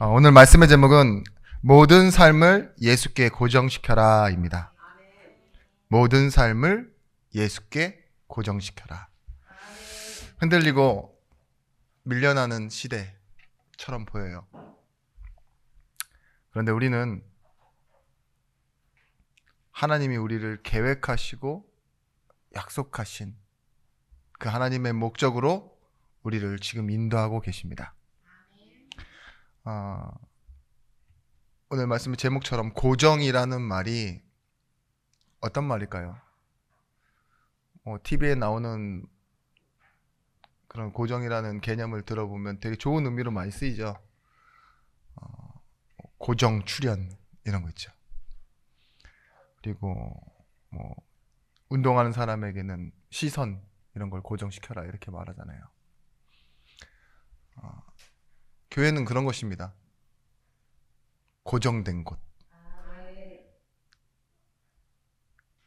오늘 말씀의 제목은 모든 삶을 예수께 고정시켜라입니다. 모든 삶을 예수께 고정시켜라. 흔들리고 밀려나는 시대처럼 보여요. 그런데 우리는 하나님이 우리를 계획하시고 약속하신 그 하나님의 목적으로 우리를 지금 인도하고 계십니다. 오늘 말씀의 제목처럼 고정이라는 말이 어떤 말일까요? TV에 나오는 그런 고정이라는 개념을 들어보면 되게 좋은 의미로 많이 쓰이죠. 고정 출연 이런 거 있죠. 그리고 뭐 운동하는 사람에게는 시선 이런 걸 고정시켜라 이렇게 말하잖아요. 교회는 그런 것입니다. 고정된 곳.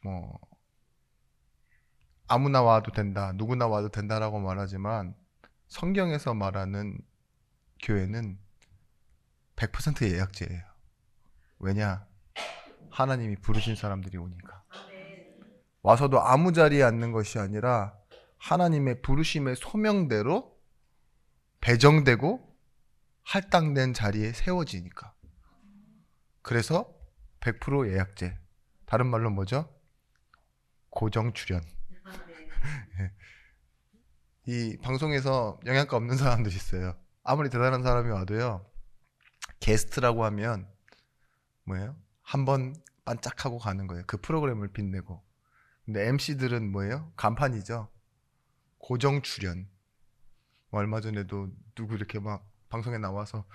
뭐 아무나 와도 된다, 누구나 와도 된다라고 말하지만 성경에서 말하는 교회는 100% 예약제예요. 왜냐? 하나님이 부르신 사람들이 오니까. 와서도 아무 자리에 앉는 것이 아니라 하나님의 부르심의 소명대로 배정되고 할당된 자리에 세워지니까. 그래서 100% 예약제. 다른 말로 뭐죠? 고정 출연. 이 방송에서 영양가 없는 사람들이 있어요. 아무리 대단한 사람이 와도요. 게스트라고 하면 뭐예요? 한번 반짝하고 가는 거예요. 그 프로그램을 빛내고. 근데 MC들은 뭐예요? 간판이죠. 고정 출연. 얼마 전에도 누구 이렇게 막 방송에 나와서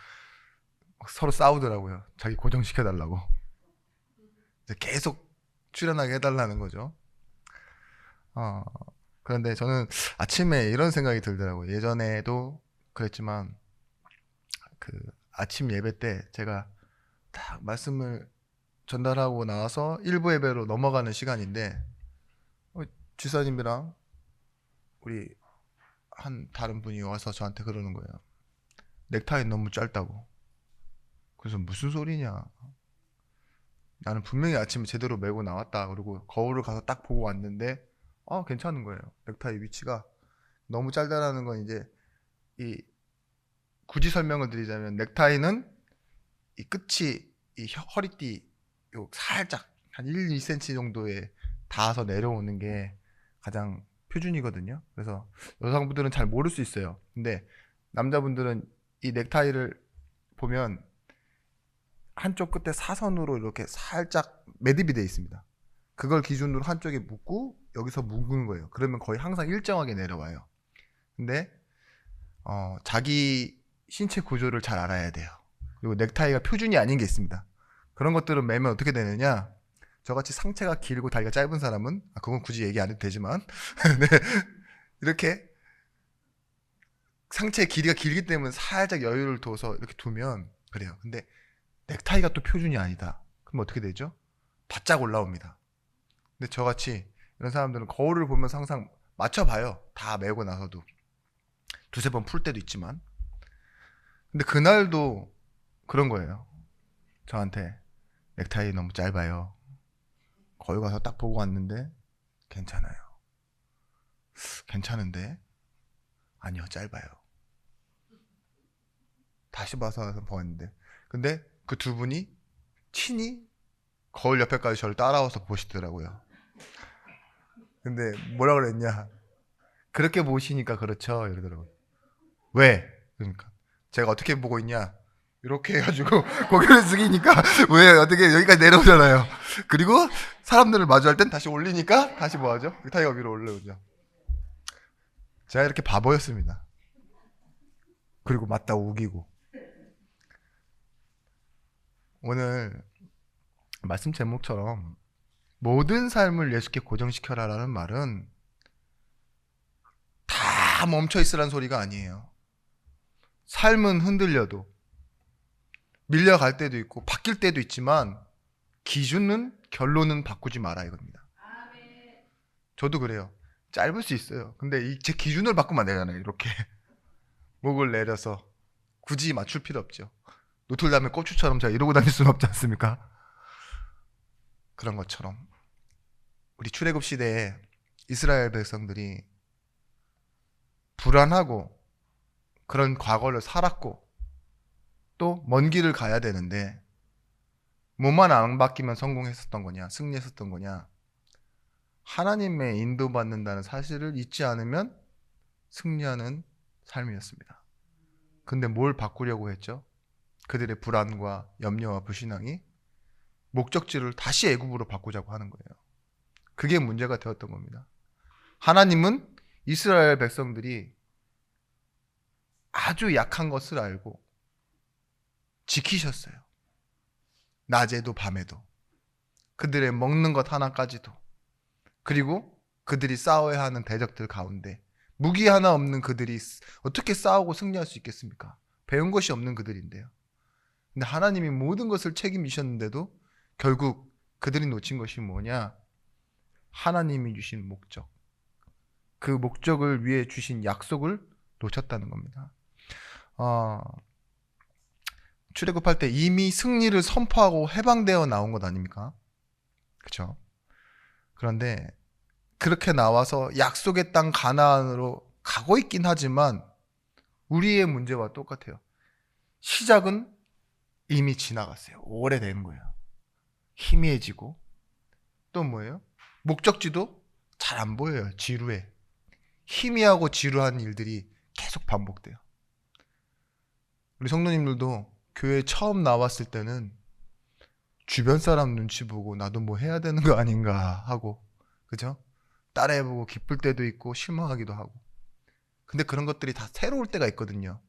서로 싸우더라고요. 자기 고정시켜달라고. 계속 출연하게 해달라는 거죠. 그런데 저는 아침에 이런 생각이 들더라고요. 예전에도 그랬지만 그 아침 예배 때 제가 딱 말씀을 전달하고 나와서 일부 예배로 넘어가는 시간인데 지사님이랑 우리 한 다른 분이 와서 저한테 그러는 거예요. 넥타이 너무 짧다고. 그래서 무슨 소리냐. 나는 분명히 아침에 제대로 메고 나왔다. 그리고 거울을 가서 딱 보고 왔는데 괜찮은 거예요. 넥타이 위치가 너무 짧다라는 건 이제 이 굳이 설명을 드리자면 넥타이는 이 끝이 이 허리띠 요 살짝 한 1, 2cm 정도에 닿아서 내려오는 게 가장 표준이거든요. 그래서 여성분들은 잘 모를 수 있어요. 근데 남자분들은 이 넥타이를 보면 한쪽 끝에 사선으로 이렇게 살짝 매듭이 되어 있습니다. 그걸 기준으로 한쪽에 묶고 여기서 묶는 거예요. 그러면 거의 항상 일정하게 내려와요. 근데 자기 신체 구조를 잘 알아야 돼요. 그리고 넥타이가 표준이 아닌 게 있습니다. 그런 것들은 매면 어떻게 되느냐? 저같이 상체가 길고 다리가 짧은 사람은 그건 굳이 얘기 안 해도 되지만 네, 이렇게 상체의 길이가 길기 때문에 살짝 여유를 둬서 이렇게 두면 그래요. 근데 넥타이가 또 표준이 아니다. 그럼 어떻게 되죠? 바짝 올라옵니다. 근데 저같이 이런 사람들은 거울을 보면서 항상 맞춰봐요. 다 메고 나서도. 두세 번 풀 때도 있지만. 근데 그날도 그런 거예요. 저한테 넥타이 너무 짧아요. 거기 가서 딱 보고 왔는데 괜찮아요. 괜찮은데? 아니요, 짧아요. 다시 봐서 보았는데. 근데 그 두 분이 친히 거울 옆에까지 저를 따라와서 보시더라고요. 근데 뭐라 그랬냐? 그렇게 보시니까 그렇죠. 이러더라고요. 왜? 그러니까 제가 어떻게 보고 있냐? 이렇게 해가지고 고개를 숙이니까 왜 어떻게 여기까지 내려오잖아요. 그리고 사람들을 마주할 땐 다시 올리니까 다시 뭐하죠? 넥타이가 위로 올라오죠. 제가 이렇게 바보였습니다. 그리고 맞다 우기고. 오늘 말씀 제목처럼 모든 삶을 예수께 고정시켜라라는 말은 다 멈춰 있으라는 소리가 아니에요. 삶은 흔들려도 밀려갈 때도 있고 바뀔 때도 있지만 기준은 결론은 바꾸지 마라 이겁니다. 저도 그래요. 짧을 수 있어요. 근데 제 기준을 바꾸면 안 되잖아요. 이렇게 목을 내려서 굳이 맞출 필요 없죠. 노틀담의 고추처럼 제가 이러고 다닐 수는 없지 않습니까? 그런 것처럼 우리 출애굽 시대에 이스라엘 백성들이 불안하고 그런 과거를 살았고 또 먼 길을 가야 되는데 뭐만 안 바뀌면 성공했었던 거냐, 승리했었던 거냐, 하나님의 인도받는다는 사실을 잊지 않으면 승리하는 삶이었습니다. 근데 뭘 바꾸려고 했죠? 그들의 불안과 염려와 불신앙이 목적지를 다시 애굽으로 바꾸자고 하는 거예요. 그게 문제가 되었던 겁니다. 하나님은 이스라엘 백성들이 아주 약한 것을 알고 지키셨어요. 낮에도 밤에도. 그들의 먹는 것 하나까지도. 그리고 그들이 싸워야 하는 대적들 가운데 무기 하나 없는 그들이 어떻게 싸우고 승리할 수 있겠습니까? 배운 것이 없는 그들인데요. 근데 하나님이 모든 것을 책임지셨는데도 결국 그들이 놓친 것이 뭐냐? 하나님이 주신 목적. 그 목적을 위해 주신 약속을 놓쳤다는 겁니다. 출애굽할 때 이미 승리를 선포하고 해방되어 나온 것 아닙니까? 그렇죠? 그런데 그렇게 나와서 약속의 땅 가나안으로 가고 있긴 하지만 우리의 문제와 똑같아요. 시작은 이미 지나갔어요. 오래된 거예요. 희미해지고 또 뭐예요? 목적지도 잘 안 보여요. 지루해. 희미하고 지루한 일들이 계속 반복돼요. 우리 성도님들도 교회 처음 나왔을 때는 주변 사람 눈치 보고 나도 뭐 해야 되는 거 아닌가 하고, 그죠? 따라해보고 기쁠 때도 있고 실망하기도 하고. 근데 그런 것들이 다 새로울 때가 있거든요.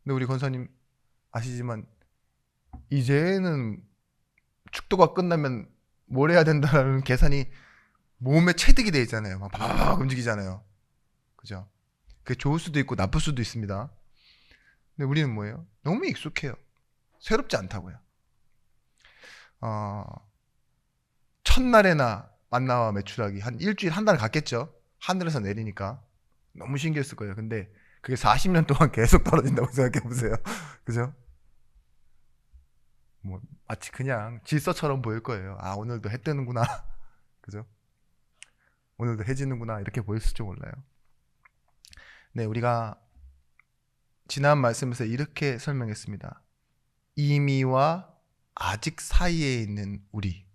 근데 우리 권사님 아시지만 이제는 축도가 끝나면 뭘 해야 된다는 계산이 몸에 체득이 돼 있잖아요. 막 바바박 움직이잖아요. 그죠? 그게 좋을 수도 있고 나쁠 수도 있습니다. 근데 우리는 뭐예요? 너무 익숙해요. 새롭지 않다고요. 첫날에나 만나와 메추라기 한 일주일 한 달 갔겠죠. 하늘에서 내리니까 너무 신기했을 거예요. 근데 그게 40년 동안 계속 떨어진다고 생각해 보세요. 그죠? 뭐 마치 그냥 질서처럼 보일 거예요. 아, 오늘도 해 뜨는구나. 그죠? 오늘도 해지는구나 이렇게 보였을지 몰라요. 네, 우리가 지난 말씀에서 이렇게 설명했습니다. 이미와 아직 사이에 있는 우리.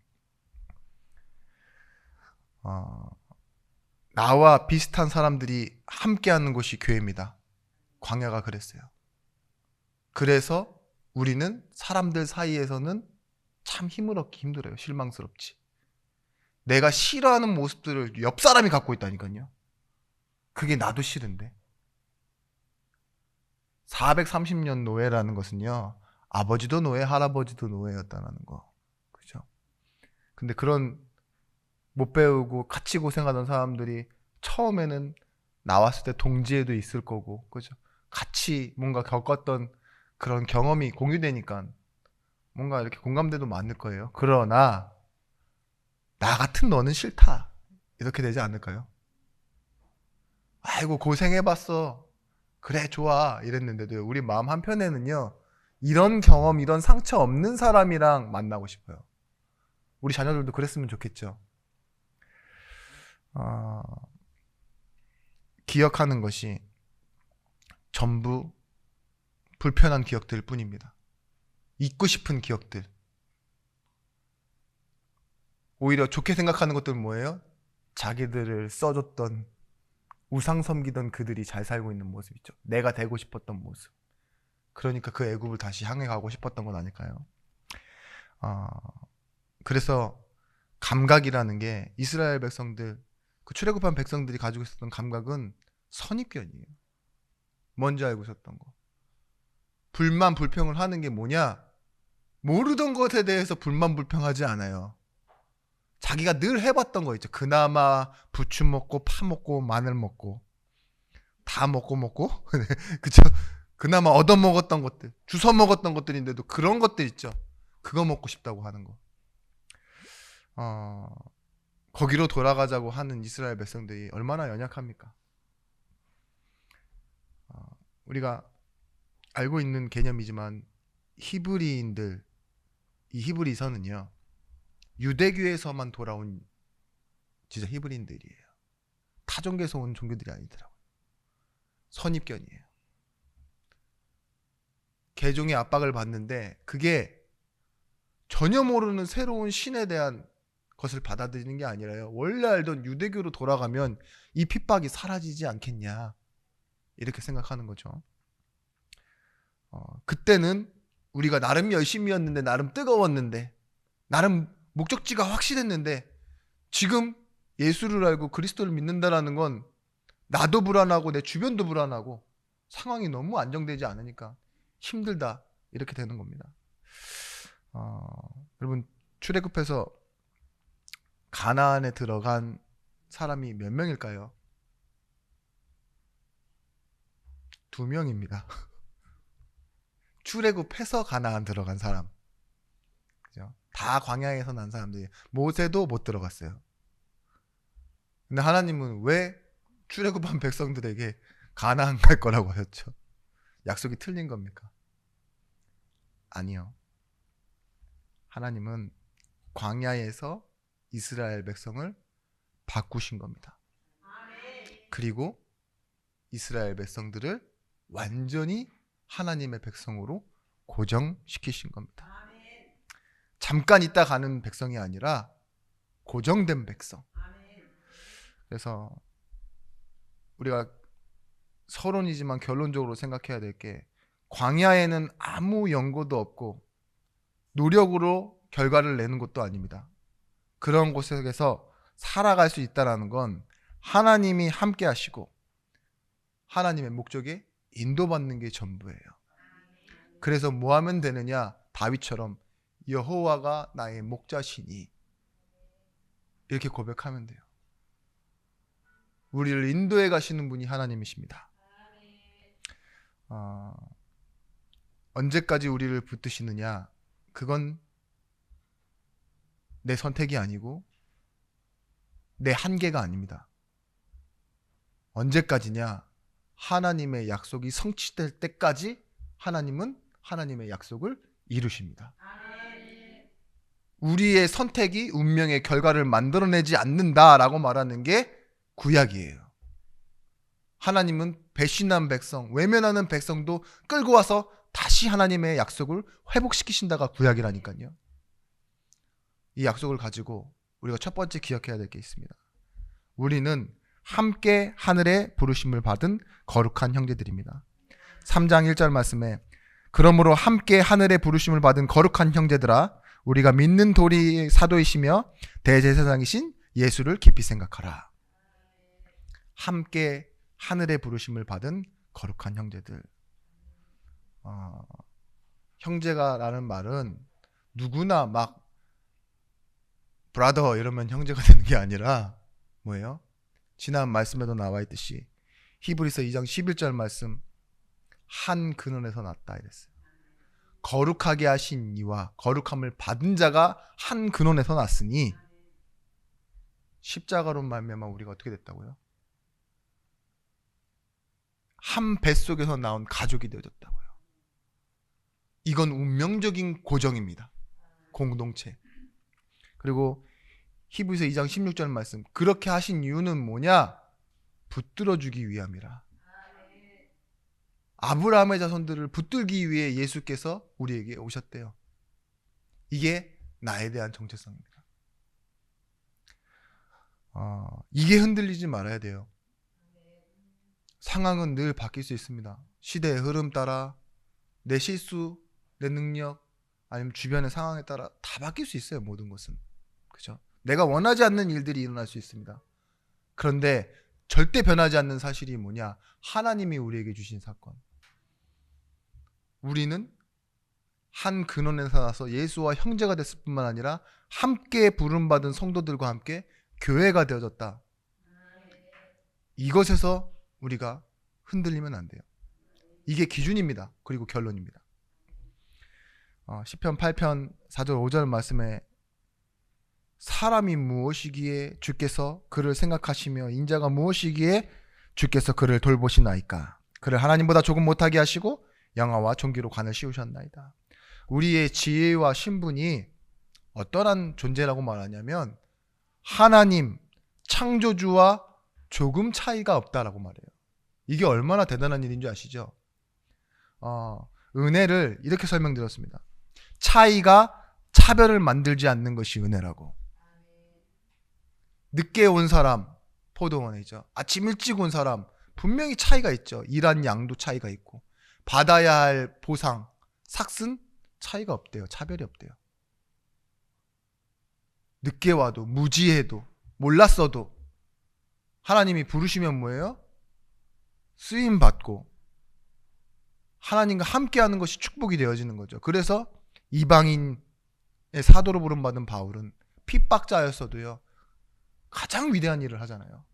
나와 비슷한 사람들이 함께하는 곳이 교회입니다. 광야가 그랬어요. 그래서 우리는 사람들 사이에서는 참 힘을 얻기 힘들어요. 실망스럽지. 내가 싫어하는 모습들을 옆 사람이 갖고 있다니까요. 그게 나도 싫은데. 430년 노예라는 것은요, 아버지도 노예, 할아버지도 노예였다는 거. 그죠? 근데 그런 못 배우고 같이 고생하던 사람들이 처음에는 나왔을 때 동지에도 있을 거고, 그죠? 같이 뭔가 겪었던 그런 경험이 공유되니까 뭔가 이렇게 공감대도 많을 거예요. 그러나 나 같은 너는 싫다. 이렇게 되지 않을까요? 아이고 고생해봤어. 그래 좋아 이랬는데도 우리 마음 한편에는요, 이런 경험 이런 상처 없는 사람이랑 만나고 싶어요. 우리 자녀들도 그랬으면 좋겠죠. 기억하는 것이 전부 불편한 기억들 뿐입니다. 잊고 싶은 기억들. 오히려 좋게 생각하는 것들은 뭐예요? 자기들을 써줬던, 우상 섬기던 그들이 잘 살고 있는 모습 있죠. 내가 되고 싶었던 모습. 그러니까 그 애굽을 다시 향해 가고 싶었던 건 아닐까요? 그래서 감각이라는 게 이스라엘 백성들, 그 출애굽한 백성들이 가지고 있었던 감각은 선입견이에요. 뭔지 알고 있었던 거. 불만 불평을 하는 게 뭐냐? 모르던 것에 대해서 불만 불평하지 않아요. 자기가 늘 해봤던 거 있죠. 그나마 부추 먹고 파 먹고 마늘 먹고 다 먹고 그쵸? 그나마 얻어먹었던 것들, 주워 먹었던 것들인데도 그런 것들 있죠. 그거 먹고 싶다고 하는 거. 거기로 돌아가자고 하는 이스라엘 백성들이 얼마나 연약합니까? 우리가 알고 있는 개념이지만 히브리인들, 이 히브리서는요, 유대교에서만 돌아온 진짜 히브리인들이에요. 타종교에서 온 종교들이 아니더라고요. 선입견이에요. 개종의 압박을 받는데 그게 전혀 모르는 새로운 신에 대한 것을 받아들이는 게 아니라요, 원래 알던 유대교로 돌아가면 이 핍박이 사라지지 않겠냐, 이렇게 생각하는 거죠. 그때는 우리가 나름 열심히였는데, 나름 뜨거웠는데, 나름 목적지가 확실했는데, 지금 예수를 알고 그리스도를 믿는다라는 건 나도 불안하고 내 주변도 불안하고 상황이 너무 안정되지 않으니까 힘들다, 이렇게 되는 겁니다. 여러분, 출애굽해서 가나안에 들어간 사람이 몇 명일까요? 2명입니다. 출애굽해서 가나안 들어간 사람, 그죠? 다 광야에서 난 사람들이, 모세도 못 들어갔어요. 근데 하나님은 왜 출애굽한 백성들에게 가나안 갈 거라고 하셨죠? 약속이 틀린 겁니까? 아니요. 하나님은 광야에서 이스라엘 백성을 바꾸신 겁니다. 그리고 이스라엘 백성들을 완전히 하나님의 백성으로 고정시키신 겁니다. 잠깐 있다 가는 백성이 아니라 고정된 백성. 그래서 우리가 서론이지만 결론적으로 생각해야 될 게, 광야에는 아무 연고도 없고 노력으로 결과를 내는 것도 아닙니다. 그런 곳에서 살아갈 수 있다는 건 하나님이 함께 하시고 하나님의 목적에 인도받는 게 전부예요. 그래서 뭐 하면 되느냐? 다윗처럼 여호와가 나의 목자시니, 이렇게 고백하면 돼요. 우리를 인도해 가시는 분이 하나님이십니다. 언제까지 우리를 붙드시느냐? 그건 내 선택이 아니고 내 한계가 아닙니다. 언제까지냐? 하나님의 약속이 성취될 때까지 하나님은 하나님의 약속을 이루십니다. 우리의 선택이 운명의 결과를 만들어내지 않는다라고 말하는 게 구약이에요. 하나님은 배신한 백성, 외면하는 백성도 끌고 와서 다시 하나님의 약속을 회복시키신다가 구약이라니까요. 이 약속을 가지고 우리가 첫 번째 기억해야 될 게 있습니다. 우리는 함께 하늘의 부르심을 받은 거룩한 형제들입니다. 3장 1절 말씀에, 그러므로 함께 하늘의 부르심을 받은 거룩한 형제들아, 우리가 믿는 도리 사도이시며 대제사장이신 예수를 깊이 생각하라. 함께 하늘의 부르심을 받은 거룩한 형제들. 형제가라는 말은 누구나 막 브라더 이러면 형제가 되는 게 아니라 뭐예요? 지난 말씀에도 나와 있듯이 히브리서 2장 11절 말씀, 한 근원에서 났다 이랬어요. 거룩하게 하신 이와 거룩함을 받은 자가 한 근원에서 났으니, 십자가로 말미암아 우리가 어떻게 됐다고요? 한 뱃속에서 나온 가족이 되어졌다고요. 이건 운명적인 고정입니다. 공동체. 그리고 히브리서 2장 16절 말씀, 그렇게 하신 이유는 뭐냐? 붙들어 주기 위함이라. 아브라함의 자손들을 붙들기 위해 예수께서 우리에게 오셨대요. 이게 나에 대한 정체성입니다. 이게 흔들리지 말아야 돼요. 상황은 늘 바뀔 수 있습니다. 시대의 흐름 따라, 내 실수, 내 능력, 아니면 주변의 상황에 따라 다 바뀔 수 있어요. 모든 것은. 그죠? 내가 원하지 않는 일들이 일어날 수 있습니다. 그런데 절대 변하지 않는 사실이 뭐냐? 하나님이 우리에게 주신 사건. 우리는 한 근원에서 나서 예수와 형제가 됐을 뿐만 아니라 함께 부름받은 성도들과 함께 교회가 되어졌다. 이것에서 우리가 흔들리면 안 돼요. 이게 기준입니다. 그리고 결론입니다. 시편 8편 4절 5절 말씀에, 사람이 무엇이기에 주께서 그를 생각하시며 인자가 무엇이기에 주께서 그를 돌보시나이까. 그를 하나님보다 조금 못하게 하시고 영화와 존귀로 관을 씌우셨나이다. 우리의 지혜와 신분이 어떠한 존재라고 말하냐면 하나님 창조주와 조금 차이가 없다라고 말해요. 이게 얼마나 대단한 일인 줄 아시죠? 은혜를 이렇게 설명드렸습니다. 차이가 차별을 만들지 않는 것이 은혜라고. 늦게 온 사람 포도원이죠. 아침 일찍 온 사람 분명히 차이가 있죠. 일한 양도 차이가 있고 받아야 할 보상, 삭슨 차이가 없대요. 차별이 없대요. 늦게 와도 무지해도 몰랐어도 하나님이 부르시면 뭐예요? 쓰임 받고 하나님과 함께하는 것이 축복이 되어지는 거죠. 그래서 이방인의 사도로 부름받은 바울은 핍박자였어도요 가장 위대한 일을 하잖아요.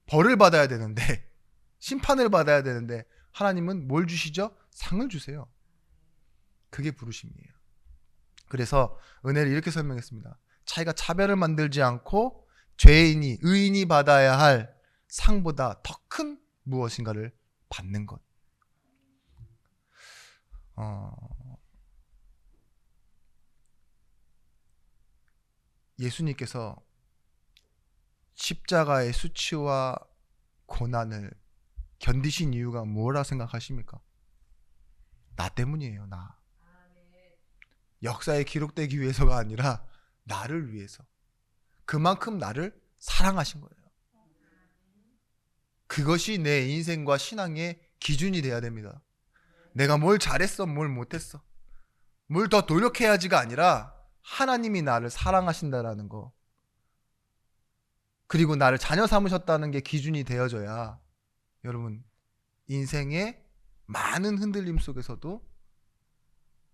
벌을 받아야 되는데 심판을 받아야 되는데 하나님은 뭘 주시죠? 상을 주세요. 그게 부르심이에요. 그래서 은혜를 이렇게 설명했습니다. 차이가 차별을 만들지 않고 죄인이 의인이 받아야 할 상보다 더 큰 무엇인가를 받는 것. 예수님께서 십자가의 수치와 고난을 견디신 이유가 뭐라 생각하십니까? 나 때문이에요. 나. 역사에 기록되기 위해서가 아니라 나를 위해서. 그만큼 나를 사랑하신 거예요. 그것이 내 인생과 신앙의 기준이 돼야 됩니다. 내가 뭘 잘했어, 뭘 못했어, 뭘 더 노력해야지가 아니라 하나님이 나를 사랑하신다라는 거, 그리고 나를 자녀 삼으셨다는 게 기준이 되어져야 여러분 인생의 많은 흔들림 속에서도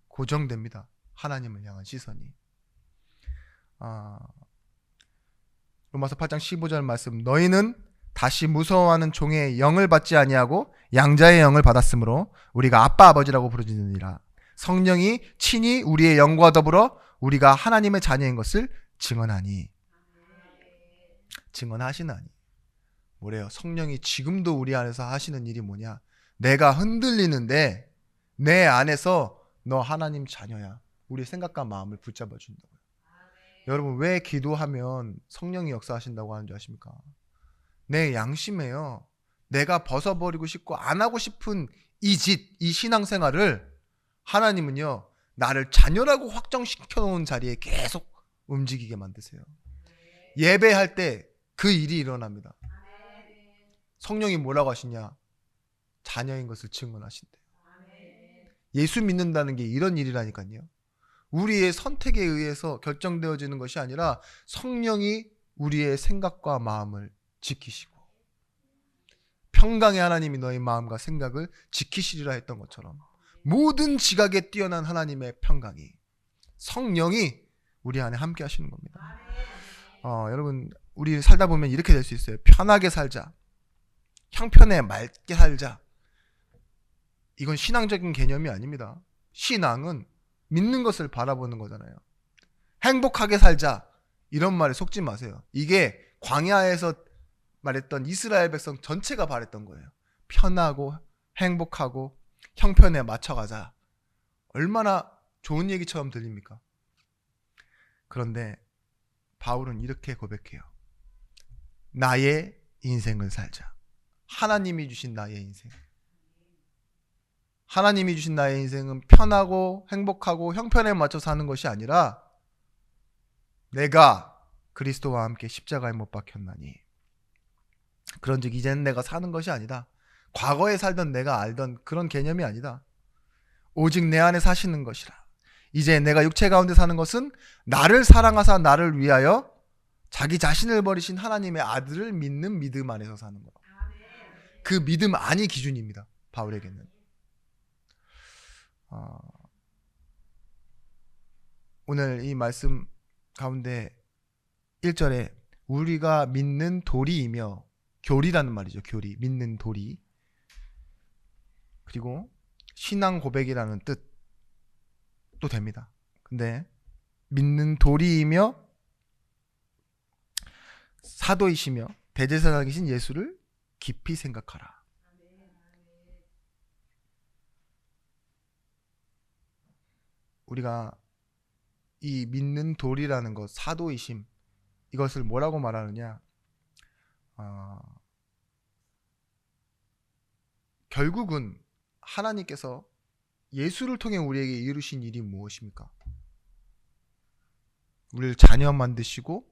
고정됩니다. 하나님을 향한 시선이. 로마서 8장 15절 말씀, 너희는 다시 무서워하는 종의 영을 받지 아니하고 양자의 영을 받았으므로 우리가 아빠 아버지라고 부르짖느니라. 성령이 친히 우리의 영과 더불어 우리가 하나님의 자녀인 것을 증언하니. 증언하시나니. 뭐래요? 성령이 지금도 우리 안에서 하시는 일이 뭐냐? 내가 흔들리는데 내 안에서 너 하나님 자녀야. 우리 생각과 마음을 붙잡아 준다고요. 여러분 왜 기도하면 성령이 역사하신다고 하는 줄 아십니까? 내 양심에요. 내가 벗어버리고 싶고 안 하고 싶은 이 짓, 이 신앙생활을 하나님은요 나를 자녀라고 확정시켜 놓은 자리에 계속 움직이게 만드세요. 예배할 때 그 일이 일어납니다. 성령이 뭐라고 하시냐? 자녀인 것을 증언하신대요. 예수 믿는다는 게 이런 일이라니까요. 우리의 선택에 의해서 결정되어지는 것이 아니라 성령이 우리의 생각과 마음을 지키시고 평강의 하나님이 너희 마음과 생각을 지키시리라 했던 것처럼 모든 지각에 뛰어난 하나님의 평강이, 성령이 우리 안에 함께 하시는 겁니다. 여러분 우리 살다 보면 이렇게 될 수 있어요. 편하게 살자, 형편에 맑게 살자. 이건 신앙적인 개념이 아닙니다. 신앙은 믿는 것을 바라보는 거잖아요. 행복하게 살자 이런 말에 속지 마세요. 이게 광야에서 말했던 이스라엘 백성 전체가 바랬던 거예요. 편하고 행복하고 형편에 맞춰가자. 얼마나 좋은 얘기처럼 들립니까? 그런데 바울은 이렇게 고백해요. 나의 인생을 살자. 하나님이 주신 나의 인생. 하나님이 주신 나의 인생은 편하고 행복하고 형편에 맞춰 사는 것이 아니라 내가 그리스도와 함께 십자가에 못 박혔나니 그런즉 이제는 내가 사는 것이 아니다. 과거에 살던 내가 알던 그런 개념이 아니다. 오직 내 안에 사시는 것이라. 이제 내가 육체 가운데 사는 것은 나를 사랑하사 나를 위하여 자기 자신을 버리신 하나님의 아들을 믿는 믿음 안에서 사는 거. 그 믿음 안이 기준입니다. 바울에게는. 오늘 이 말씀 가운데 1절에 우리가 믿는 도리이며, 교리라는 말이죠. 교리, 믿는 도리. 그리고 신앙 고백이라는 뜻도 됩니다. 근데 믿는 도리이며 사도이시며 대제사장이신 예수를 깊이 생각하라. 우리가 이 믿는 도리라는 것, 사도이심, 이것을 뭐라고 말하느냐? 결국은 하나님께서 예수를 통해 우리에게 이루신 일이 무엇입니까? 우리를 자녀 만드시고,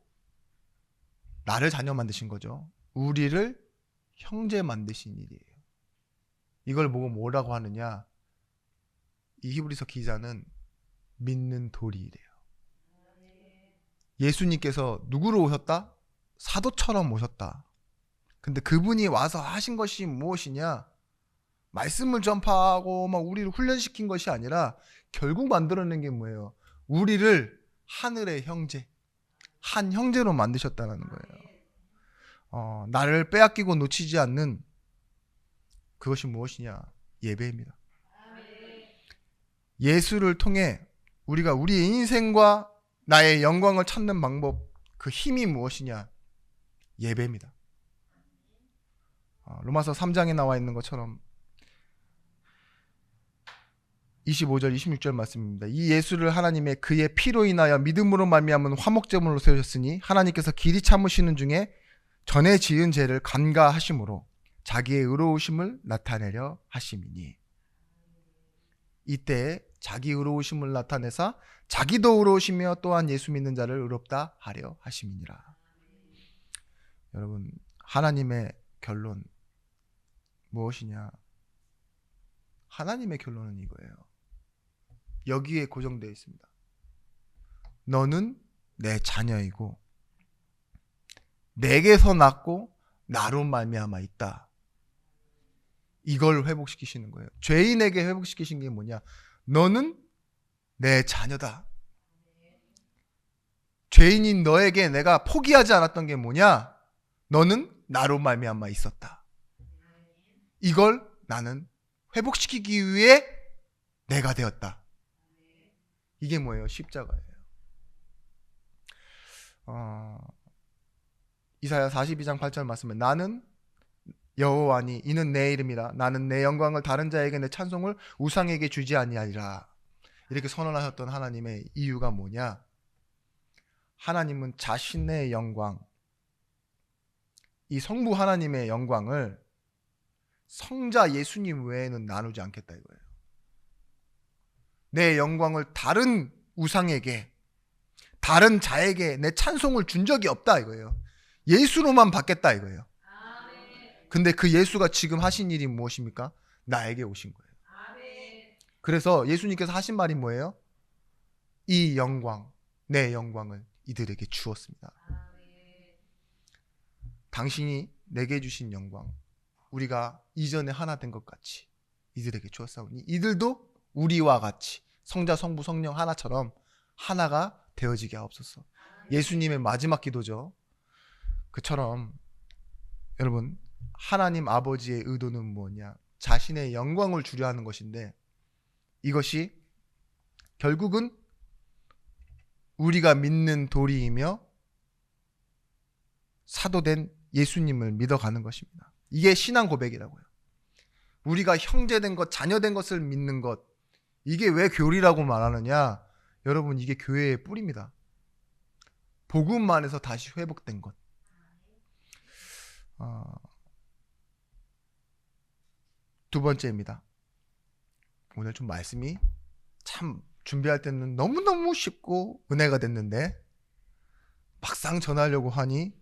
나를 자녀 만드신 거죠. 우리를 형제 만드신 일이에요. 이걸 보고 뭐라고 하느냐? 이 히브리서 기자는 믿는 도리이래요. 예수님께서 누구로 오셨다? 사도처럼 오셨다. 근데 그분이 와서 하신 것이 무엇이냐? 말씀을 전파하고 막 우리를 훈련시킨 것이 아니라 결국 만들어낸 게 뭐예요? 우리를 하늘의 형제, 한 형제로 만드셨다는 거예요. 나를 빼앗기고 놓치지 않는 그것이 무엇이냐? 예배입니다. 예수를 통해 우리가 우리의 인생과 나의 영광을 찾는 방법, 그 힘이 무엇이냐? 예배입니다. 로마서 3장에 나와 있는 것처럼 25절 26절 말씀입니다. 이 예수를 하나님의 그의 피로 인하여 믿음으로 말미암은 화목제물로 세우셨으니 하나님께서 길이 참으시는 중에 전에 지은 죄를 간과하심으로 자기의 의로우심을 나타내려 하심이니. 이때 자기 의로우심을 나타내사 자기도 의로우시며 또한 예수 믿는 자를 의롭다 하려 하심이니라. 여러분, 하나님의 결론 무엇이냐? 하나님의 결론은 이거예요. 여기에 고정되어 있습니다. 너는 내 자녀이고 내게서 났고 나로 말미암아 있다. 이걸 회복시키시는 거예요. 죄인에게 회복시키신 게 뭐냐? 너는 내 자녀다. 죄인인 너에게 내가 포기하지 않았던 게 뭐냐? 너는 나로 말미암아 있었다. 이걸 나는 회복시키기 위해 내가 되었다. 이게 뭐예요? 십자가예요. 이사야 42장 8절 말씀에 나는 여호와니 이는 내 이름이라 나는 내 영광을 다른 자에게 내 찬송을 우상에게 주지 아니하리라. 이렇게 선언하셨던 하나님의 이유가 뭐냐? 하나님은 자신의 영광, 이 성부 하나님의 영광을 성자 예수님 외에는 나누지 않겠다 이거예요. 내 영광을 다른 우상에게, 다른 자에게 내 찬송을 준 적이 없다 이거예요. 예수로만 받겠다 이거예요. 근데 그 예수가 지금 하신 일이 무엇입니까? 나에게 오신 거예요. 그래서 예수님께서 하신 말이 뭐예요? 이 영광, 내 영광을 이들에게 주었습니다. 당신이 내게 주신 영광, 우리가 이전에 하나 된 것 같이 이들에게 주었사오니 이들도 우리와 같이 성자, 성부, 성령 하나처럼 하나가 되어지게 하옵소서. 예수님의 마지막 기도죠. 그처럼 여러분, 하나님 아버지의 의도는 뭐냐? 자신의 영광을 주려 하는 것인데 이것이 결국은 우리가 믿는 도리이며 사도된 예수님을 믿어가는 것입니다. 이게 신앙 고백이라고요. 우리가 형제된 것, 자녀된 것을 믿는 것, 이게 왜 교리라고 말하느냐? 여러분, 이게 교회의 뿌리입니다. 복음만에서 다시 회복된 것. 두 번째입니다. 오늘 좀 말씀이 참 준비할 때는 너무너무 쉽고 은혜가 됐는데 막상 전하려고 하니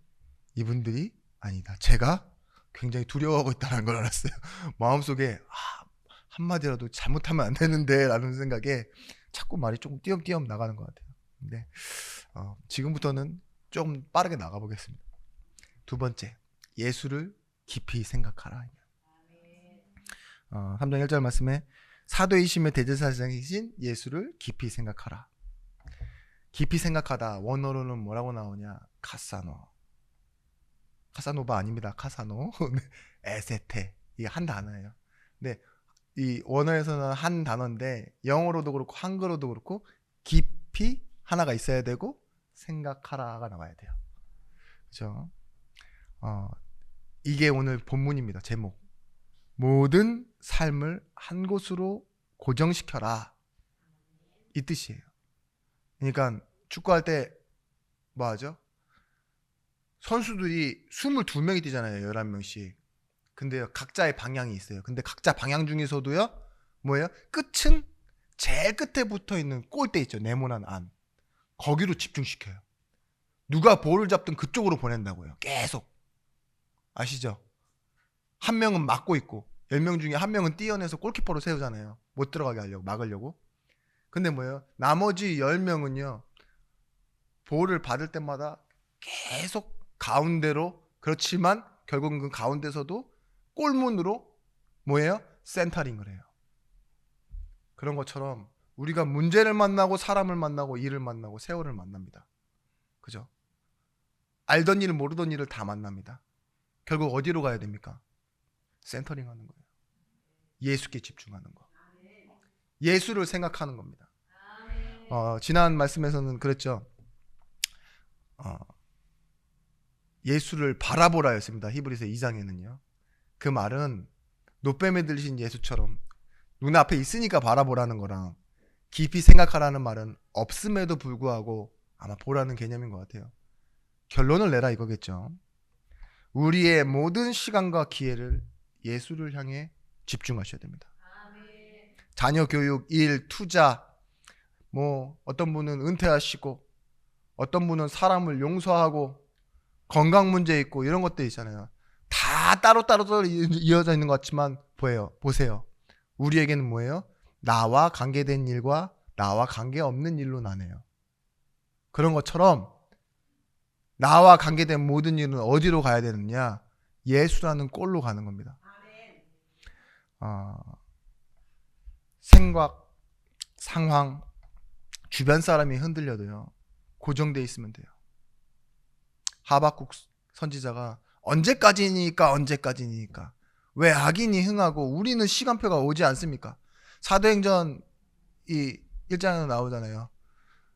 이분들이 아니다. 제가 굉장히 두려워하고 있다는 걸 알았어요. 마음속에 한마디라도 잘못하면 안 되는데 라는 생각에 자꾸 말이 조금 띄엄띄엄 나가는 것 같아요. 근데 지금부터는 좀 빠르게 나가보겠습니다. 두 번째, 예수를 깊이 생각하라. 3장 1절 말씀에 사도이심의 대제사장이신 예수를 깊이 생각하라. 깊이 생각하다 원어로는 뭐라고 나오냐? 카사노바 아닙니다. 카사노 에세테, 이게 한 단어예요. 근데 이 원어에서는 한 단어인데 영어로도 그렇고 한글로도 그렇고 깊이 하나가 있어야 되고 생각하라가 나와야 돼요. 그렇죠? 이게 오늘 본문입니다. 제목. 모든 삶을 한 곳으로 고정시켜라. 이 뜻이에요. 그러니까 축구할 때 뭐 하죠? 선수들이 22명이 뛰잖아요. 11명씩. 근데 각자의 방향이 있어요. 근데 각자 방향 중에서도요. 뭐예요? 끝은 제일 끝에 붙어 있는 골대 있죠. 네모난 안. 거기로 집중시켜요. 누가 볼을 잡든 그쪽으로 보낸다고요. 계속. 아시죠? 한 명은 막고 있고 10명 중에 한 명은 띄어내서 골키퍼로 세우잖아요. 못 들어가게 하려고, 막으려고. 근데 뭐예요? 나머지 10명은요. 볼을 받을 때마다 계속 가운데로, 그렇지만 결국은 그 가운데서도 골문으로 뭐예요? 센터링을 해요. 그런 것처럼 우리가 문제를 만나고 사람을 만나고 일을 만나고 세월을 만납니다. 그죠? 알던 일 모르던 일을 다 만납니다. 결국 어디로 가야 됩니까? 센터링 하는 거예요. 예수께 집중하는 거. 예수를 생각하는 겁니다. 지난 말씀에서는 그랬죠. 예수를 바라보라 였습니다. 히브리서 2장에는요. 그 말은 노뱀에 들리신 예수처럼 눈앞에 있으니까 바라보라는 거랑 깊이 생각하라는 말은 없음에도 불구하고 아마 보라는 개념인 것 같아요. 결론을 내라 이거겠죠. 우리의 모든 시간과 기회를 예수를 향해 집중하셔야 됩니다. 자녀 교육, 일, 투자, 뭐 어떤 분은 은퇴하시고 어떤 분은 사람을 용서하고 건강 문제 있고 이런 것들 있잖아요. 다 따로따로 이어져 있는 것 같지만 보세요. 우리에게는 뭐예요? 나와 관계된 일과 나와 관계없는 일로 나뉘어요. 그런 것처럼 나와 관계된 모든 일은 어디로 가야 되느냐? 예수라는 꼴로 가는 겁니다. 생각, 상황, 주변 사람이 흔들려도요. 고정돼 있으면 돼요. 하박국 선지자가 언제까지니까 왜 악인이 흥하고 우리는 시간표가 오지 않습니까? 사도행전 이 1장에 나오잖아요.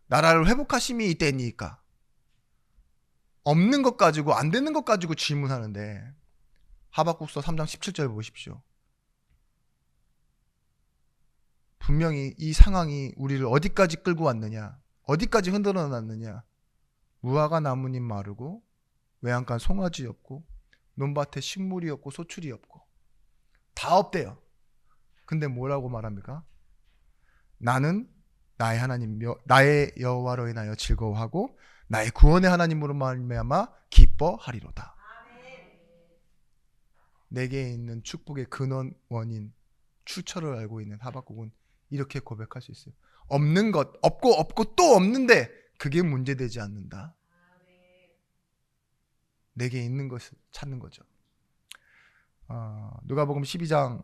나라를 회복하심이 이때니까. 없는 것 가지고 안 되는 것 가지고 질문하는데 하박국서 3장 17절 보십시오. 분명히 이 상황이 우리를 어디까지 끌고 왔느냐, 어디까지 흔들어 놨느냐. 무화과 나무잎 마르고 외양간 송아지 없고 논밭에 식물이 없고 소출이 없고 다 없대요. 근데 뭐라고 말합니까? 나는 나의 하나님 나의 여호와로 인하여 즐거워하고 나의 구원의 하나님으로 말미암아 기뻐하리로다. 내게 있는 축복의 근원 원인 출처를 알고 있는 하박국은 이렇게 고백할 수 있어요. 없는 것 없고 또 없는데 그게 문제되지 않는다. 내게 있는 것을 찾는 거죠. 누가복음 12장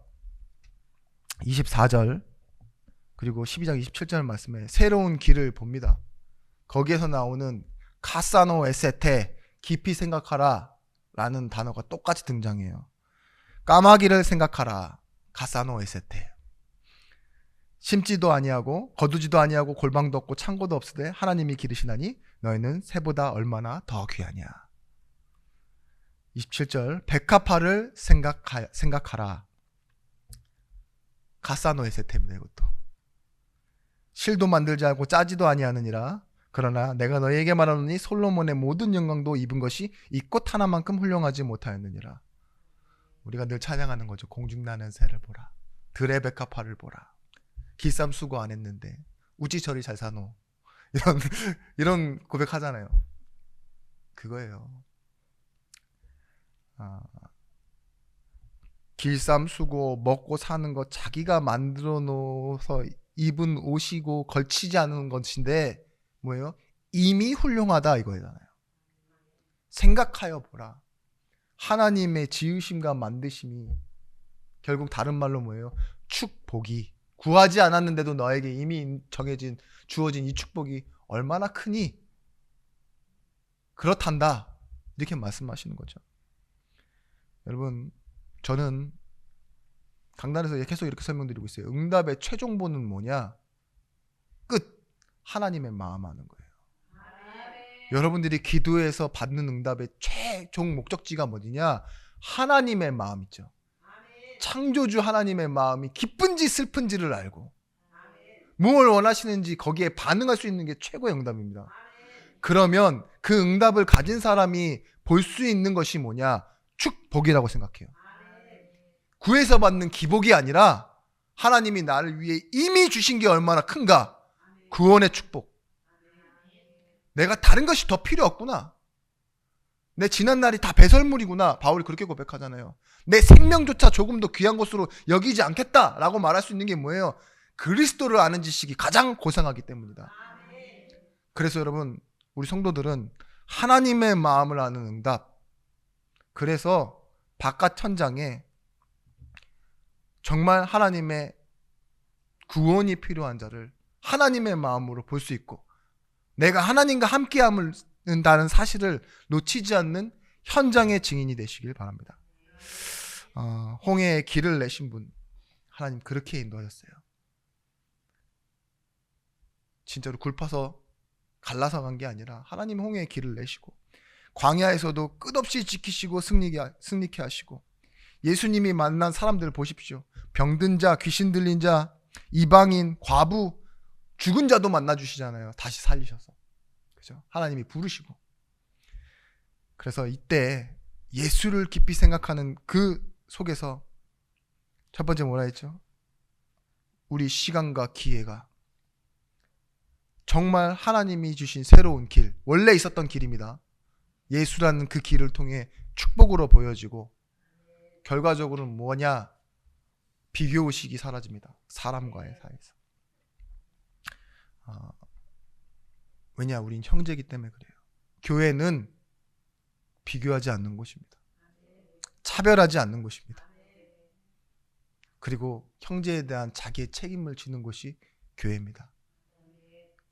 24절 그리고 12장 27절 말씀에 새로운 길을 봅니다. 거기에서 나오는 카사노 에세테, 깊이 생각하라 라는 단어가 똑같이 등장해요. 까마귀를 생각하라, 카사노 에세테. 심지도 아니하고 거두지도 아니하고 골방도 없고 창고도 없으되 하나님이 기르시나니 너희는 새보다 얼마나 더 귀하냐. 27절 백합화를 생각하라. 가사노에세테입니다. 이것도. 실도 만들지 않고 짜지도 아니하느니라. 그러나 내가 너희에게 말하노니 솔로몬의 모든 영광도 입은 것이 이 꽃 하나만큼 훌륭하지 못하였느니라. 우리가 늘 찬양하는 거죠. 공중나는 새를 보라. 들의 백합화를 보라. 기쌈 수고 안 했는데 우찌 저리 잘 사노. 이런 고백하잖아요. 그거예요. 길쌈 수고 먹고 사는 거 자기가 만들어 놓아서 입은 옷이고 걸치지 않은 것인데 뭐예요? 이미 훌륭하다 이거잖아요. 생각하여 보라. 하나님의 지으심과 만드심이 결국 다른 말로 뭐예요? 축복이 구하지 않았는데도 너에게 이미 주어진 이 축복이 얼마나 크니? 그렇단다. 이렇게 말씀하시는 거죠. 여러분, 저는 강단에서 계속 이렇게 설명드리고 있어요. 응답의 최종본은 뭐냐? 끝. 하나님의 마음 하는 거예요. 여러분들이 기도해서 받는 응답의 최종 목적지가 뭐냐? 하나님의 마음 있죠. 창조주 하나님의 마음이 기쁜지 슬픈지를 알고 뭘 원하시는지 거기에 반응할 수 있는 게 최고의 응답입니다. 그러면 그 응답을 가진 사람이 볼 수 있는 것이 뭐냐? 축복이라고 생각해요. 구해서 받는 기복이 아니라 하나님이 나를 위해 이미 주신 게 얼마나 큰가? 구원의 축복. 내가 다른 것이 더 필요 없구나. 내 지난 날이 다 배설물이구나. 바울이 그렇게 고백하잖아요. 내 생명조차 조금 더 귀한 것으로 여기지 않겠다라고 말할 수 있는 게 뭐예요? 그리스도를 아는 지식이 가장 고상하기 때문이다. 그래서 여러분, 우리 성도들은 하나님의 마음을 아는 응답. 그래서 바깥 천장에 정말 하나님의 구원이 필요한 자를 하나님의 마음으로 볼 수 있고, 내가 하나님과 함께함을다는 사실을 놓치지 않는 현장의 증인이 되시길 바랍니다. 홍해에 길을 내신 분, 하나님 그렇게 인도하셨어요. 진짜로 굴파서 갈라서 간 게 아니라 하나님 홍해에 길을 내시고, 광야에서도 끝없이 지키시고 승리케 하시고, 예수님이 만난 사람들 보십시오. 병든 자, 귀신 들린 자, 이방인, 과부, 죽은 자도 만나주시잖아요. 다시 살리셔서. 그죠? 하나님이 부르시고. 그래서 이때 예수를 깊이 생각하는 그 속에서 첫 번째 뭐라 했죠? 우리 시간과 기회가 정말 하나님이 주신 새로운 길, 원래 있었던 길입니다. 예수라는 그 길을 통해 축복으로 보여지고, 결과적으로는 뭐냐? 비교의식이 사라집니다. 사람과의 사이에서. 왜냐? 우린 형제이기 때문에 그래요. 교회는 비교하지 않는 곳입니다. 차별하지 않는 곳입니다. 그리고 형제에 대한 자기의 책임을 지는 곳이 교회입니다.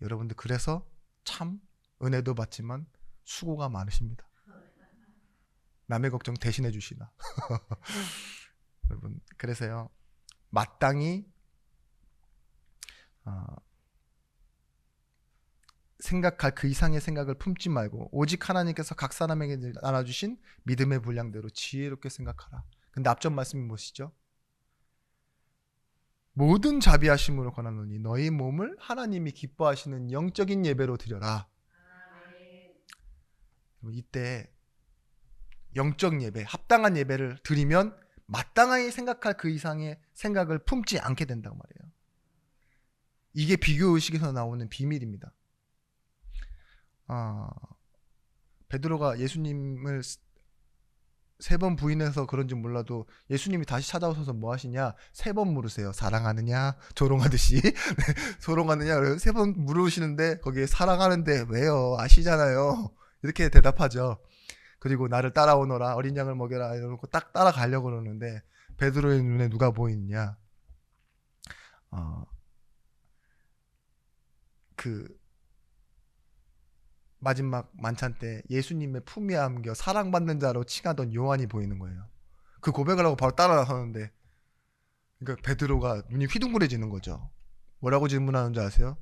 여러분들 그래서 참 은혜도 받지만 수고가 많으십니다. 남의 걱정 대신해 주시나. 여러분, 그래서요, 마땅히 생각할 그 이상의 생각을 품지 말고 오직 하나님께서 각 사람에게 나눠주신 믿음의 분량대로 지혜롭게 생각하라. 근데 앞전 말씀이 무엇이죠? 모든 자비하심으로 권하노니 너희 몸을 하나님이 기뻐하시는 영적인 예배로 드려라. 이때 영적 예배, 합당한 예배를 드리면 마땅하게 생각할 그 이상의 생각을 품지 않게 된다고 말이에요. 이게 비교의식에서 나오는 비밀입니다. 베드로가 예수님을 3번 부인해서 그런지 몰라도 예수님이 다시 찾아오셔서 뭐 하시냐? 3번 물으세요. 사랑하느냐? 조롱하듯이. 조롱하느냐? 3번 물으시는데 거기에 사랑하는데 왜요? 아시잖아요. 이렇게 대답하죠. 그리고 나를 따라오너라, 어린 양을 먹여라 이러고 딱 따라가려고 그러는데 베드로의 눈에 누가 보이느냐? 그 마지막 만찬 때 예수님의 품에 안겨 사랑받는 자로 칭하던 요한이 보이는 거예요. 그 고백을 하고 바로 따라 나서는데, 그러니까 베드로가 눈이 휘둥그레지는 거죠. 뭐라고 질문하는 줄 아세요?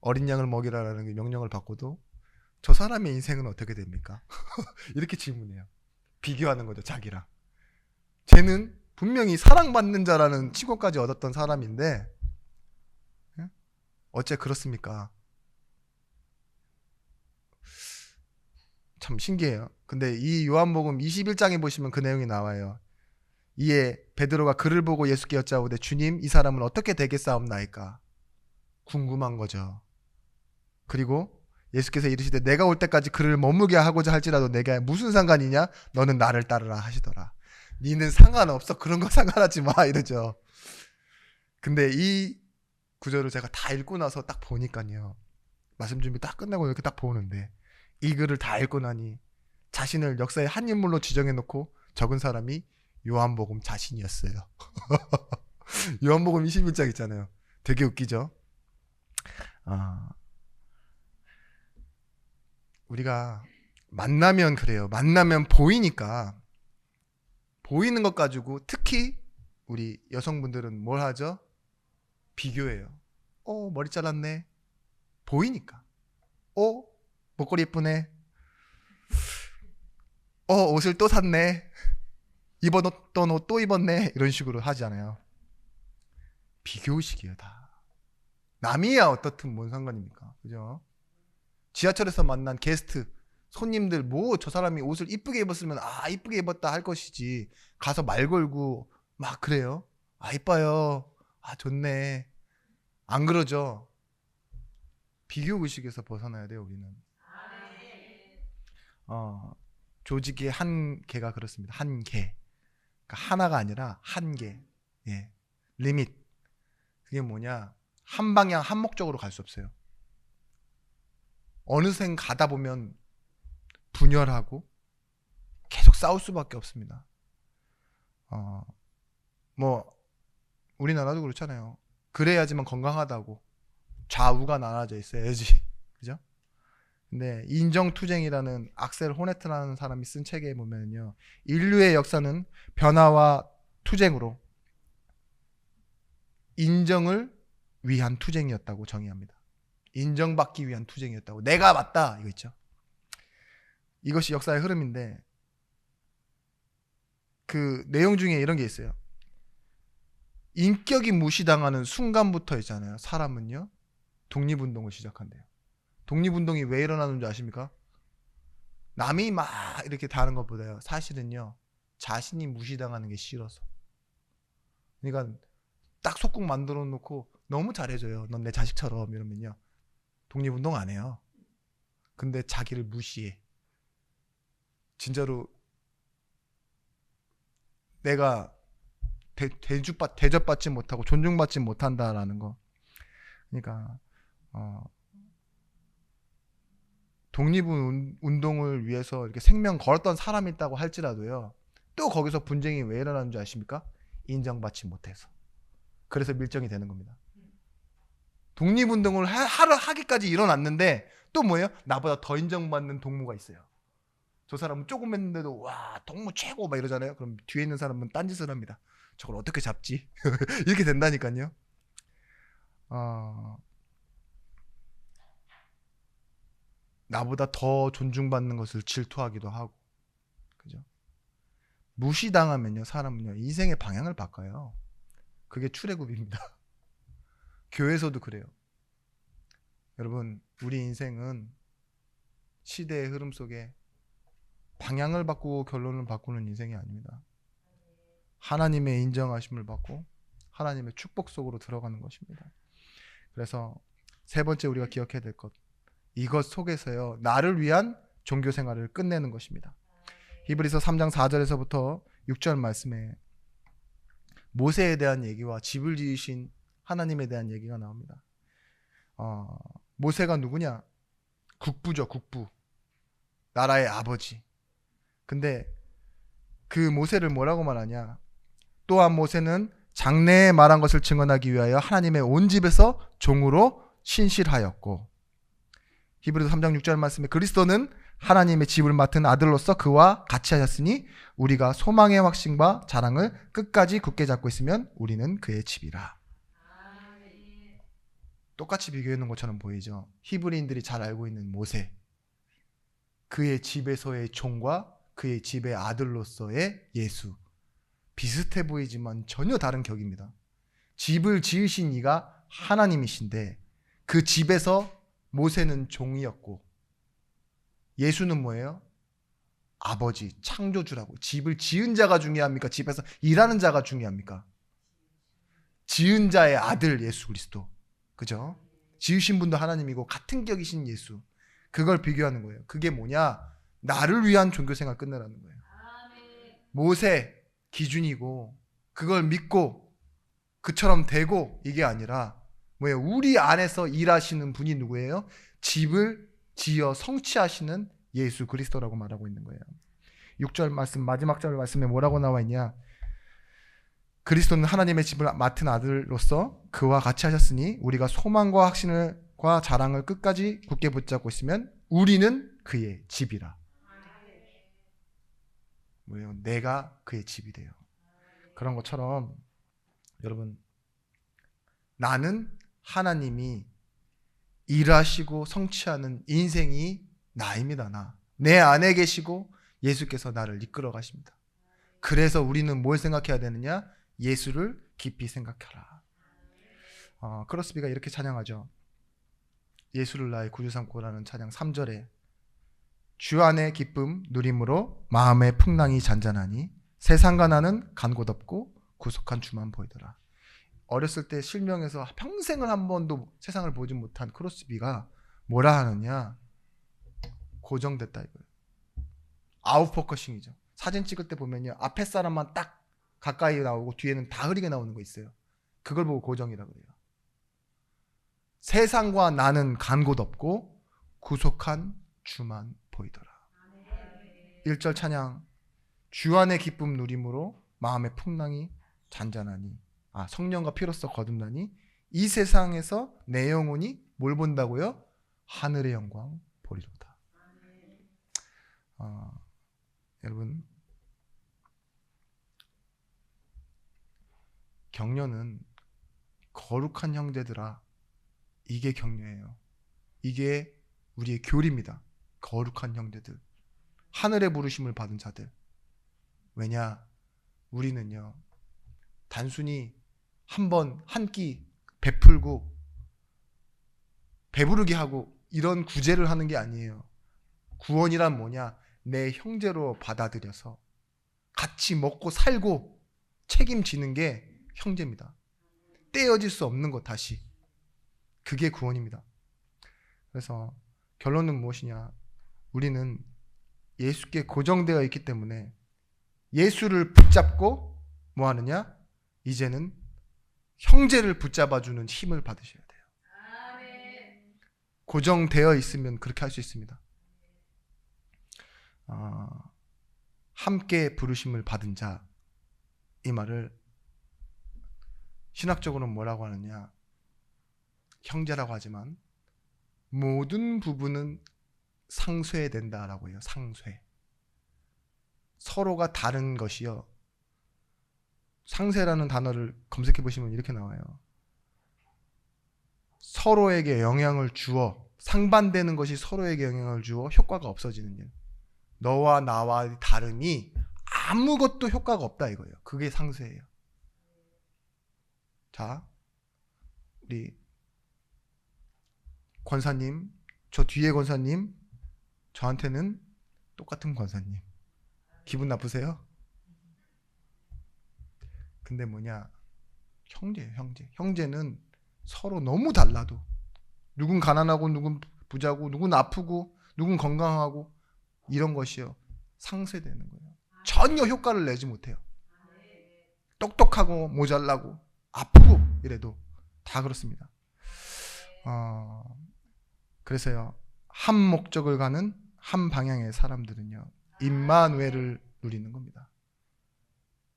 어린 양을 먹이라라는 명령을 받고도 저 사람의 인생은 어떻게 됩니까? 이렇게 질문해요. 비교하는 거죠, 자기랑. 쟤는 분명히 사랑받는 자라는 칭호까지 얻었던 사람인데 어째 그렇습니까? 참 신기해요. 근데 이 요한복음 21장에 보시면 그 내용이 나와요. 이에 베드로가 그를 보고 예수께 여짜오되 주님, 이 사람은 어떻게 되겠사옵나이까? 궁금한 거죠. 그리고 예수께서 이르시되 내가 올 때까지 그를 머무게 하고자 할지라도 내가 무슨 상관이냐? 너는 나를 따르라 하시더라. 니는 상관없어. 그런 거 상관하지 마 이러죠. 근데 이 구절을 제가 다 읽고 나서 딱 보니까요, 말씀 준비 딱 끝나고 이렇게 딱 보는데 이 글을 다 읽고 나니 자신을 역사의 한 인물로 지정해놓고 적은 사람이 요한복음 자신이었어요. 요한복음 21장 있잖아요. 되게 웃기죠? 우리가 만나면 그래요. 만나면 보이니까, 보이는 것 가지고 특히 우리 여성분들은 뭘 하죠? 비교해요. 머리 잘랐네. 보이니까. 목걸이 예쁘네. 옷을 또 샀네. 입었던 옷 또 입었네. 이런 식으로 하잖아요. 비교의식이에요, 다. 남이야 어떻든 뭔 상관입니까? 그죠? 지하철에서 만난 게스트, 손님들 뭐 저 사람이 옷을 이쁘게 입었으면 아 이쁘게 입었다 할 것이지 가서 말 걸고 막 그래요? 아 이뻐요. 아 좋네. 안 그러죠? 비교 의식에서 벗어나야 돼요 우리는. 어, 조직의 한 개가 그렇습니다. 한 개. 그러니까 하나가 아니라 한 개. 예. 리밋. 그게 뭐냐? 한 방향 한 목적으로 갈 수 없어요. 어느새 가다 보면 분열하고 계속 싸울 수밖에 없습니다. 뭐 우리나라도 그렇잖아요. 그래야지만 건강하다고 좌우가 나눠져 있어야지. 그죠? 근데 인정투쟁이라는 악셀 호네트라는 사람이 쓴 책에 보면요. 인류의 역사는 변화와 투쟁으로 인정을 위한 투쟁이었다고 정의합니다. 인정받기 위한 투쟁이었다고. 내가 맞다 이거 있죠. 이것이 역사의 흐름인데 그 내용 중에 이런 게 있어요. 인격이 무시당하는 순간부터 있잖아요. 사람은요. 독립운동을 시작한대요. 독립운동이 왜 일어나는 줄 아십니까? 남이 막 이렇게 다는 것보다요. 사실은요. 자신이 무시당하는 게 싫어서. 그러니까 딱 속국 만들어 놓고 너무 잘해줘요. 넌 내 자식처럼 이러면요. 독립운동 안 해요. 근데 자기를 무시해. 진짜로 내가 대접받지 못하고 존중받지 못한다라는 거. 그러니까 독립운동을 위해서 이렇게 생명 걸었던 사람이 있다고 할지라도요. 또 거기서 분쟁이 왜 일어나는 줄 아십니까? 인정받지 못해서. 그래서 밀정이 되는 겁니다. 독립운동을 하기까지 일어났는데 또 뭐예요? 나보다 더 인정받는 동무가 있어요. 저 사람은 조금 했는데도 와 동무 최고 막 이러잖아요. 그럼 뒤에 있는 사람은 딴짓을 합니다. 저걸 어떻게 잡지? 이렇게 된다니까요. 나보다 더 존중받는 것을 질투하기도 하고, 그죠? 무시당하면요, 사람은요 인생의 방향을 바꿔요. 그게 출애굽입니다. 교회에서도 그래요. 여러분, 우리 인생은 시대의 흐름 속에 방향을 바꾸고 결론을 바꾸는 인생이 아닙니다. 하나님의 인정하심을 받고 하나님의 축복 속으로 들어가는 것입니다. 그래서 세 번째 우리가 기억해야 될 것, 이것 속에서요 나를 위한 종교 생활을 끝내는 것입니다. 히브리서 3장 4절에서부터 6절 말씀에 모세에 대한 얘기와 집을 지으신 하나님에 대한 얘기가 나옵니다. 모세가 누구냐? 국부죠, 국부. 나라의 아버지. 근데 그 모세를 뭐라고 말하냐? 또한 모세는 장래에 말한 것을 증언하기 위하여 하나님의 온 집에서 종으로 신실하였고, 히브리서 3장 6절 말씀에 그리스도는 하나님의 집을 맡은 아들로서 그와 같이 하셨으니 우리가 소망의 확신과 자랑을 끝까지 굳게 잡고 있으면 우리는 그의 집이라. 똑같이 비교해 놓은 것처럼 보이죠. 히브리인들이 잘 알고 있는 모세, 그의 집에서의 종과 그의 집의 아들로서의 예수, 비슷해 보이지만 전혀 다른 격입니다. 집을 지으신 이가 하나님이신데 그 집에서 모세는 종이었고 예수는 뭐예요? 아버지, 창조주라고. 집을 지은 자가 중요합니까? 집에서 일하는 자가 중요합니까? 지은 자의 아들 예수 그리스도. 그죠? 지으신 분도 하나님이고 같은 격이신 예수. 그걸 비교하는 거예요. 그게 뭐냐? 나를 위한 종교생활 끝내라는 거예요. 모세 기준이고 그걸 믿고 그처럼 되고 이게 아니라 뭐예요? 우리 안에서 일하시는 분이 누구예요? 집을 지어 성취하시는 예수 그리스도라고 말하고 있는 거예요. 6절 말씀 마지막 절 말씀에 뭐라고 나와 있냐? 그리스도는 하나님의 집을 맡은 아들로서 그와 같이 하셨으니 우리가 소망과 확신과 자랑을 끝까지 굳게 붙잡고 있으면 우리는 그의 집이라. 뭐예요? 내가 그의 집이 돼요. 그런 것처럼 여러분, 나는 하나님이 일하시고 성취하는 인생이 나입니다. 내 안에 계시고 예수께서 나를 이끌어 가십니다. 그래서 우리는 뭘 생각해야 되느냐? 예수를 깊이 생각하라. 크로스비가 이렇게 찬양하죠. 예수를 나의 구주 삼고라는 찬양 3절에 주 안의 기쁨 누림으로 마음의 풍랑이 잔잔하니 세상과 나는 간 곳 없고 구속한 주만 보이더라. 어렸을 때 실명에서 평생을 한 번도 세상을 보지 못한 크로스비가 뭐라 하느냐, 고정됐다 이거예요. 아웃포커싱이죠. 사진 찍을 때 보면요, 앞에 사람만 딱 가까이 나오고 뒤에는 다 흐리게 나오는 거 있어요. 그걸 보고 고정이라 그래요. 세상과 나는 간 곳 없고 구속한 주만 보이더라. 1절 찬양, 주 안의 기쁨 누림으로 마음의 풍랑이 잔잔하니, 성령과 피로써 거듭나니 이 세상에서 내 영혼이 뭘 본다고요? 하늘의 영광 보리로다. 여러분, 격려는 거룩한 형제들아, 이게 격려예요. 이게 우리의 교리입니다. 거룩한 형제들, 하늘의 부르심을 받은 자들. 왜냐, 우리는요 단순히 한 번 한 끼 베풀고 배부르게 하고 이런 구제를 하는 게 아니에요. 구원이란 뭐냐, 내 형제로 받아들여서 같이 먹고 살고 책임지는 게 형제입니다. 떼어질 수 없는 것, 다시. 그게 구원입니다. 그래서 결론은 무엇이냐, 우리는 예수께 고정되어 있기 때문에 예수를 붙잡고 뭐 하느냐, 이제는 형제를 붙잡아주는 힘을 받으셔야 돼요. 고정되어 있으면 그렇게 할 수 있습니다. 함께 부르심을 받은 자, 이 말을 신학적으로는 뭐라고 하느냐, 형제라고 하지만 모든 부분은 상쇄된다라고 해요. 상쇄. 서로가 다른 것이요, 상쇄라는 단어를 검색해 보시면 이렇게 나와요. 서로에게 영향을 주어, 상반되는 것이 서로에게 영향을 주어 효과가 없어지는 일. 너와 나와 다름이 아무것도 효과가 없다 이거예요. 그게 상쇄예요. 자, 우리 권사님, 저 뒤에 권사님, 저한테는 똑같은 권사님. 기분 나쁘세요? 근데 뭐냐, 형제예요. 형제. 형제는 서로 너무 달라도, 누군 가난하고 누군 부자고 누군 아프고 누군 건강하고 이런 것이요, 상쇄되는 거예요. 전혀 효과를 내지 못해요. 똑똑하고 모자라고 아프고 이래도 다 그렇습니다. 그래서요, 한 목적을 가는 한 방향의 사람들은요, 임마누엘을 누리는 겁니다.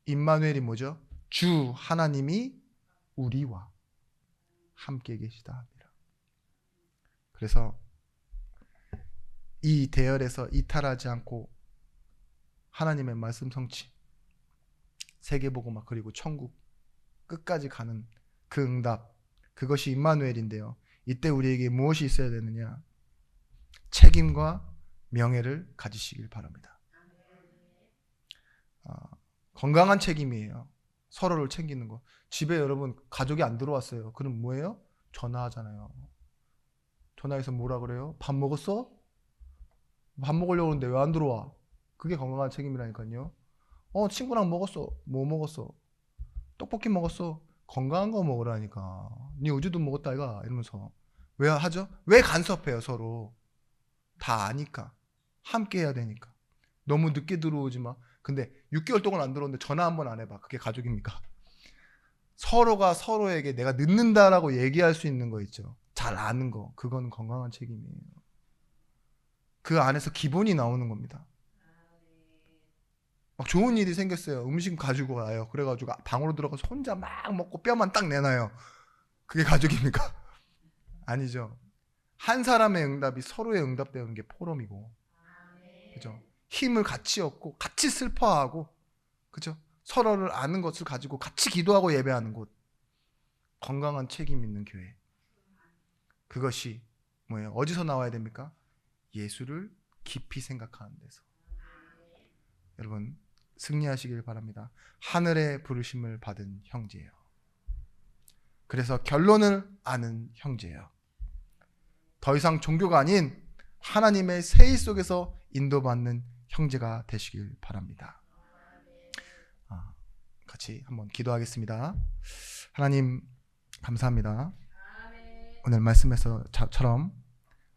임마누엘이 뭐죠? 주 하나님이 우리와 함께 계시다 합니다. 그래서 이 대열에서 이탈하지 않고 하나님의 말씀 성취, 세계복음화, 그리고 천국 끝까지 가는 그 응답, 그것이 임마누엘인데요. 이때 우리에게 무엇이 있어야 되느냐? 책임과 명예를 가지시길 바랍니다. 건강한 책임이에요. 서로를 챙기는 거. 집에 여러분 가족이 안 들어왔어요. 그럼 뭐예요? 전화하잖아요. 전화해서 뭐라 그래요? 밥 먹었어? 밥 먹으려고 하는데 왜 안 들어와? 그게 건강한 책임이라니까요. 친구랑 먹었어. 뭐 먹었어? 떡볶이 먹었어. 건강한 거 먹으라니까. 니 어제도 먹었다 이가 이러면서. 왜 하죠? 왜 간섭해요? 서로 다 아니까. 함께 해야 되니까. 너무 늦게 들어오지 마. 근데 6개월 동안 안 들어오는데 전화 한 번 안 해봐. 그게 가족입니까? 서로가 서로에게 내가 늦는다라고 얘기할 수 있는 거 있죠. 잘 아는 거. 그건 건강한 책임이에요. 그 안에서 기본이 나오는 겁니다. 막 좋은 일이 생겼어요. 음식 가지고 와요. 그래가지고 방으로 들어가서 혼자 막 먹고 뼈만 딱 내놔요. 그게 가족입니까? 아니죠. 한 사람의 응답이 서로의 응답되는 게 포럼이고, 그죠? 힘을 같이 얻고 같이 슬퍼하고, 그죠? 서로를 아는 것을 가지고 같이 기도하고 예배하는 곳, 건강한 책임 있는 교회. 그것이 뭐예요? 어디서 나와야 됩니까? 예수를 깊이 생각하는 데서. 여러분 승리하시길 바랍니다. 하늘의 부르심을 받은 형제예요. 그래서 결론을 아는 형제예요. 더 이상 종교가 아닌 하나님의 세일 속에서 인도받는 형제가 되시길 바랍니다. 같이 한번 기도하겠습니다. 하나님 감사합니다. 오늘 말씀에서처럼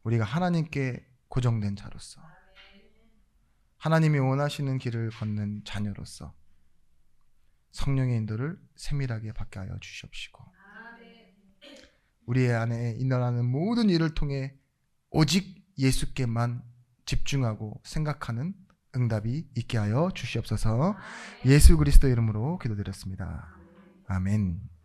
우리가 하나님께 고정된 자로서, 하나님이 원하시는 길을 걷는 자녀로서 성령의 인도를 세밀하게 받게 하여 주시옵시고, 우리의 안에 일어나는 모든 일을 통해 오직 예수께만 집중하고 생각하는 응답이 있게 하여 주시옵소서. 예수 그리스도 이름으로 기도드렸습니다. 아멘.